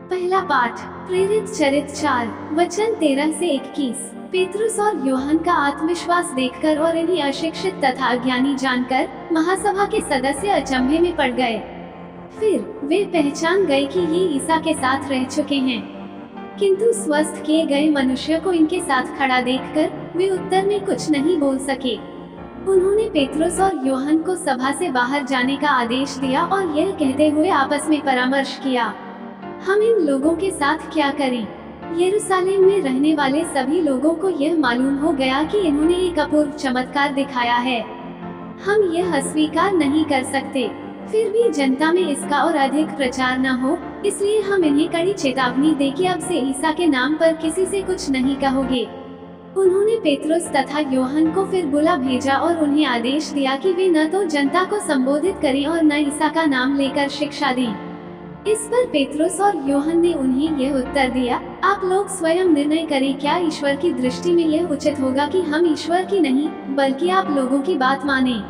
पहला पाठ, प्रेरित चरित्र 4 वचन 13 से 21। पेतरुस और यूहन्ना का आत्मविश्वास देखकर और इन्हें अशिक्षित तथा अज्ञानी जानकर महासभा के सदस्य अचंभे में पड़ गए। फिर वे पहचान गए कि ये ईसा के साथ रह चुके हैं, किंतु स्वस्थ किए गए मनुष्य को इनके साथ खड़ा देखकर वे उत्तर में कुछ नहीं बोल सके। उन्होंने पेतरुस और यूहन्ना को सभा से बाहर जाने का आदेश दिया और यह कहते हुए आपस में परामर्श किया, हम इन लोगों के साथ क्या करें? यरूशलेम में रहने वाले सभी लोगों को यह मालूम हो गया कि इन्होंने एक अपूर्व चमत्कार दिखाया है। हम यह अस्वीकार नहीं कर सकते। फिर भी जनता में इसका और अधिक प्रचार न हो, इसलिए हम इन्हें कड़ी चेतावनी दे कि अब से ईसा के नाम पर किसी से कुछ नहीं कहोगे। उन्होंने पेतरुस तथा यूहन्ना को फिर बुला भेजा और उन्हें आदेश दिया कि वे न तो जनता को संबोधित करें और न ईसा का नाम लेकर शिक्षा दें। इस पर पेतरुस और यूहन्ना ने उन्हें यह उत्तर दिया, आप लोग स्वयं निर्णय करें, क्या ईश्वर की दृष्टि में यह उचित होगा कि हम ईश्वर की नहीं बल्कि आप लोगों की बात मानें?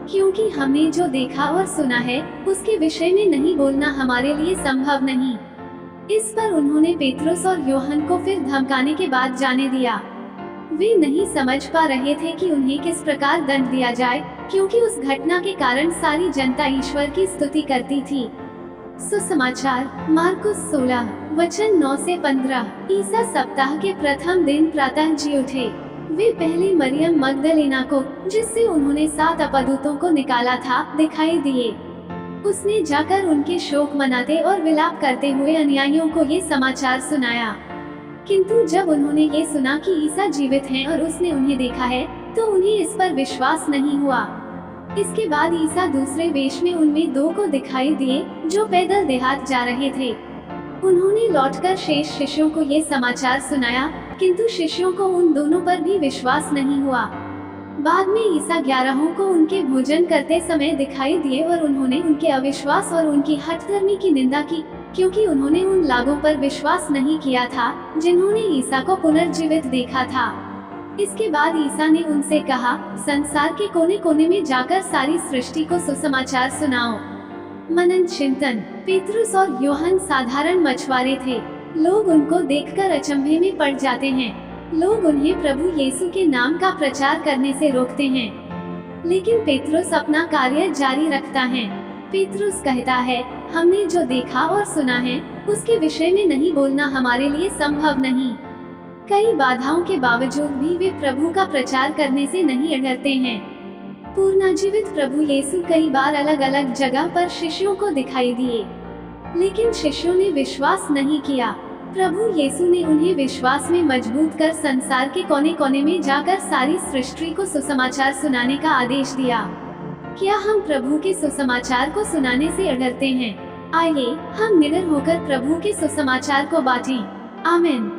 क्योंकि हमने जो देखा और सुना है उसके विषय में नहीं बोलना हमारे लिए संभव नहीं। इस पर उन्होंने पेतरुस और यूहन्ना को फिर धमकाने के बाद जाने दिया। वे नहीं समझ पा रहे थे कि उन्हें किस प्रकार दंड दिया जाए, क्योंकि उस घटना के कारण सारी जनता ईश्वर की स्तुति करती थी। सुसमाचार मार्कुस 16 वचन 9 से 15। ईसा सप्ताह के प्रथम दिन प्रातः जी उठे। वे पहले मरियम मगदलेना को, जिससे उन्होंने 7 अपदूतों को निकाला था, दिखाई दिए। उसने जाकर उनके शोक मनाते और विलाप करते हुए अनुयायियों को ये समाचार सुनाया। किंतु जब उन्होंने ये सुना कि ईसा जीवित हैं और उसने उन्हें देखा है, तो उन्हें इस पर विश्वास नहीं हुआ। इसके बाद ईसा दूसरे वेश में उनमें 2 को दिखाई दिए, जो पैदल देहात जा रहे थे। उन्होंने लौटकर शेष शिष्यों को ये समाचार सुनाया, किंतु शिष्यों को उन दोनों पर भी विश्वास नहीं हुआ। बाद में ईसा 11 को उनके भोजन करते समय दिखाई दिए और उन्होंने उनके अविश्वास और उनकी हठधर्मी की निंदा की, क्योंकि उन्होंने उन लोगों पर विश्वास नहीं किया था जिन्होंने ईसा को पुनर्जीवित देखा था। इसके बाद ईसा ने उनसे कहा, संसार के कोने कोने में जाकर सारी सृष्टि को सुसमाचार सुनाओ। मनन चिंतन। पेतरुस और यूहन्ना साधारण मछुआरे थे। लोग उनको देखकर अचंभे में पड़ जाते हैं। लोग उन्हें प्रभु यीशु के नाम का प्रचार करने से रोकते हैं, लेकिन पेतरुस अपना कार्य जारी रखता है। पेतरुस कहता है, हमने जो देखा और सुना है उसके विषय में नहीं बोलना हमारे लिए संभव नहीं। कई बाधाओं के बावजूद भी वे प्रभु का प्रचार करने से नहीं डरते हैं। पूर्णाजीवित प्रभु यीशु कई बार अलग अलग जगह पर शिष्यों को दिखाई दिए, लेकिन शिष्यों ने विश्वास नहीं किया। प्रभु यीशु ने उन्हें विश्वास में मजबूत कर संसार के कोने कोने में जाकर सारी सृष्टि को सुसमाचार सुनाने का आदेश दिया। क्या हम प्रभु के सुसमाचार को सुनाने से डरते हैं? आइए हम निडर होकर प्रभु के सुसमाचार को बांटें। आमीन।